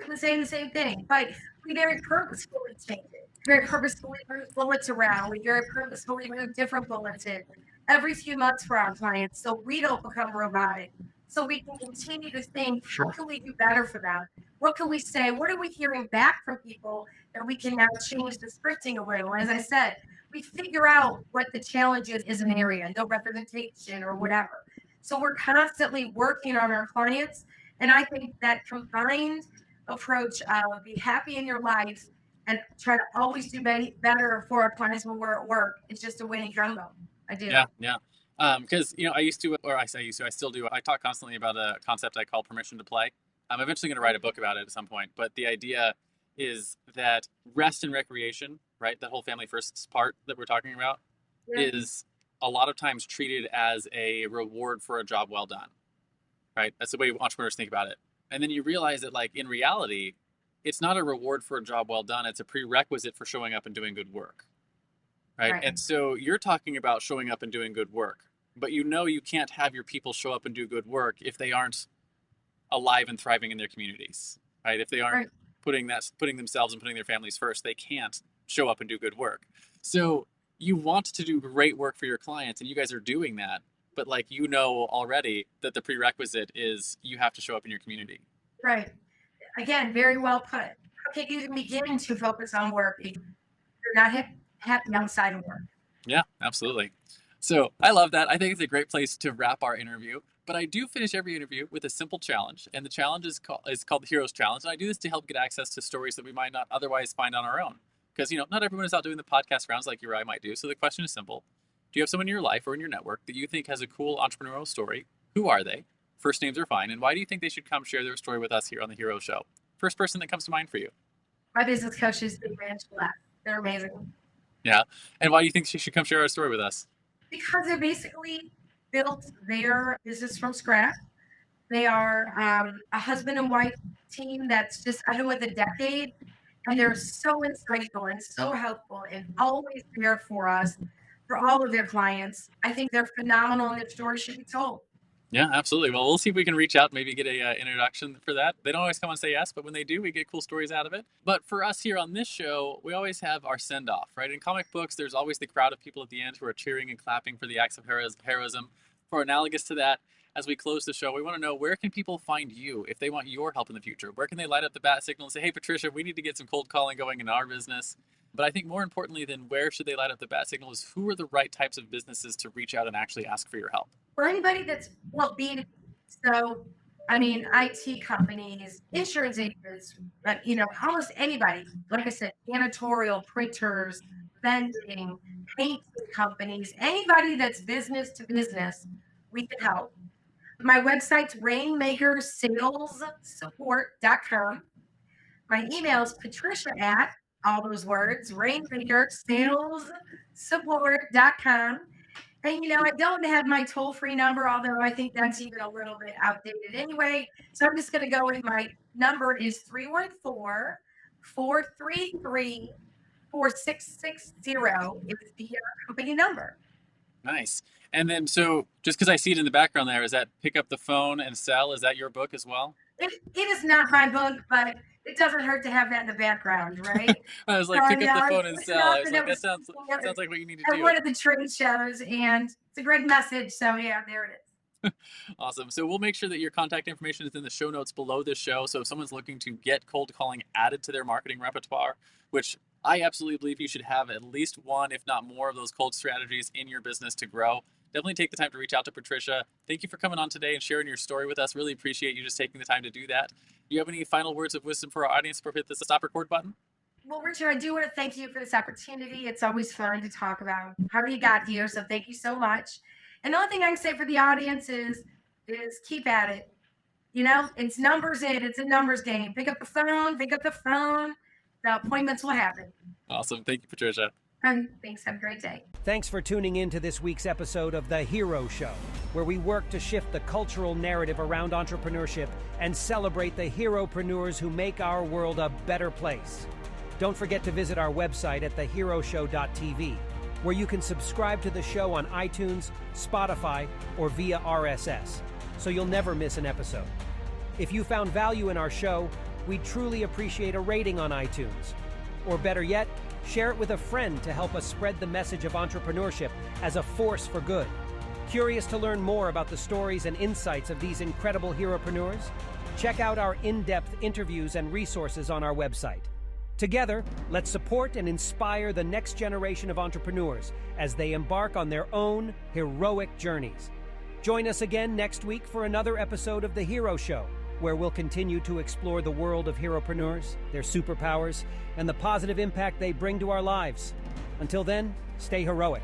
S2: We're saying the same thing, but we very purposefully change it. Very purposefully move bullets around. We very purposefully move different bullets in every few months for our clients so we don't become robotic. So we can continue to think, how can we do better for them? What can we say? What are we hearing back from people that we can now change the scripting a little? As I said, we figure out what the challenge is in an area, no representation or whatever. So we're constantly working on our clients. And I think that combined approach of be happy in your life and try to always do better for our clients when we're at work is just a winning combo. I do.
S1: Yeah. Because I used to, or I say used to, I still do. I talk constantly about a concept I call permission to play. I'm eventually going to write a book about it at some point. But the idea is that rest and recreation, right? That whole family first part that we're talking about,
S2: Yeah.
S1: is a lot of times treated as a reward for a job well done, right? That's the way entrepreneurs think about it. And then you realize that, like, in reality, it's not a reward for a job well done. It's a prerequisite for showing up and doing good work, right?
S2: Right.
S1: And so you're talking about showing up and doing good work, but you can't have your people show up and do good work if they aren't alive and thriving in their communities, right? If they aren't
S2: Right.
S1: putting themselves and putting their families first, they can't show up and do good work. So you want to do great work for your clients, and you guys are doing that, but like already that the prerequisite is you have to show up in your community.
S2: Right. Again, very well put. How can you even begin to focus on work if you're not happy outside of work?
S1: Yeah, absolutely. So I love that. I think it's a great place to wrap our interview. But I do finish every interview with a simple challenge, and the challenge is called the Heroes Challenge. And I do this to help get access to stories that we might not otherwise find on our own, because not everyone is out doing the podcast rounds like you or I might do. So the question is simple: do you have someone in your life or in your network that you think has a cool entrepreneurial story? Who are they? First names are fine, and why do you think they should come share their story with us here on the Hero Show? First person that comes to mind for you.
S2: My business coaches, Big Man Gillette. They're amazing.
S1: Yeah, and why do you think she should come share our story with us?
S2: Because they basically built their business from scratch. They are a husband and wife team that's just under with a decade, and they're so insightful and so helpful and always there for us, for all of their clients. I think they're phenomenal, and their story should be told.
S1: Yeah, absolutely. Well, we'll see if we can reach out, maybe get a introduction for that. They don't always come and say yes, but when they do, we get cool stories out of it. But for us here on this show, we always have our send-off, right? In comic books, there's always the crowd of people at the end who are cheering and clapping for the acts of heroism. For analogous to that, as we close the show, we want to know, where can people find you if they want your help in the future? Where can they light up the bat signal and say, hey, Patricia, we need to get some cold calling going in our business? But I think more importantly than where should they light up the bat signal is who are the right types of businesses to reach out and actually ask for your help?
S2: For anybody that's B2B, so I mean, IT companies, insurance agents, but almost anybody. Like I said, janitorial, printers, vending, painting companies, anybody that's business to business, we can help. My website's RainMaker Sales Support.com. My email is Patricia at all those words, RainMaker Sales Support.com. And I don't have my toll-free number, although I think that's even a little bit outdated anyway. So I'm just going to go with my number is 314-433-4660 is the company number.
S1: Nice. And then, so just because I see it in the background there, is that pick up the phone and sell? Is that your book as well?
S2: It is not my book, but it doesn't hurt to have that in the background, right?
S1: I was like, pick up the phone and sell. I was like, that sounds like what you need to do.
S2: At one of the trade shows, and it's a great message. So yeah, there it is.
S1: Awesome. So we'll make sure that your contact information is in the show notes below this show. So if someone's looking to get cold calling added to their marketing repertoire, which I absolutely believe you should have at least one, if not more, of those cold strategies in your business to grow, definitely take the time to reach out to Patricia. Thank you for coming on today and sharing your story with us. Really appreciate you just taking the time to do that. Do you have any final words of wisdom for our audience before we hit the stop record button?
S2: Well, Richard, I do want to thank you for this opportunity. It's always fun to talk about how you got here. So thank you so much. And the only thing I can say for the audience is keep at it. It's numbers in. It's a numbers game. Pick up the phone. The appointments will happen.
S1: Awesome. Thank you, Patricia.
S2: Thanks. Have a great day.
S4: Thanks for tuning in to this week's episode of The Hero Show, where we work to shift the cultural narrative around entrepreneurship and celebrate the heropreneurs who make our world a better place. Don't forget to visit our website at theheroshow.tv, where you can subscribe to the show on iTunes, Spotify, or via RSS, so you'll never miss an episode. If you found value in our show, we'd truly appreciate a rating on iTunes. Or better yet, share it with a friend to help us spread the message of entrepreneurship as a force for good. Curious to learn more about the stories and insights of these incredible heropreneurs? Check out our in-depth interviews and resources on our website. Together, let's support and inspire the next generation of entrepreneurs as they embark on their own heroic journeys. Join us again next week for another episode of The Hero Show, where we'll continue to explore the world of heropreneurs, their superpowers, and the positive impact they bring to our lives. Until then, stay heroic.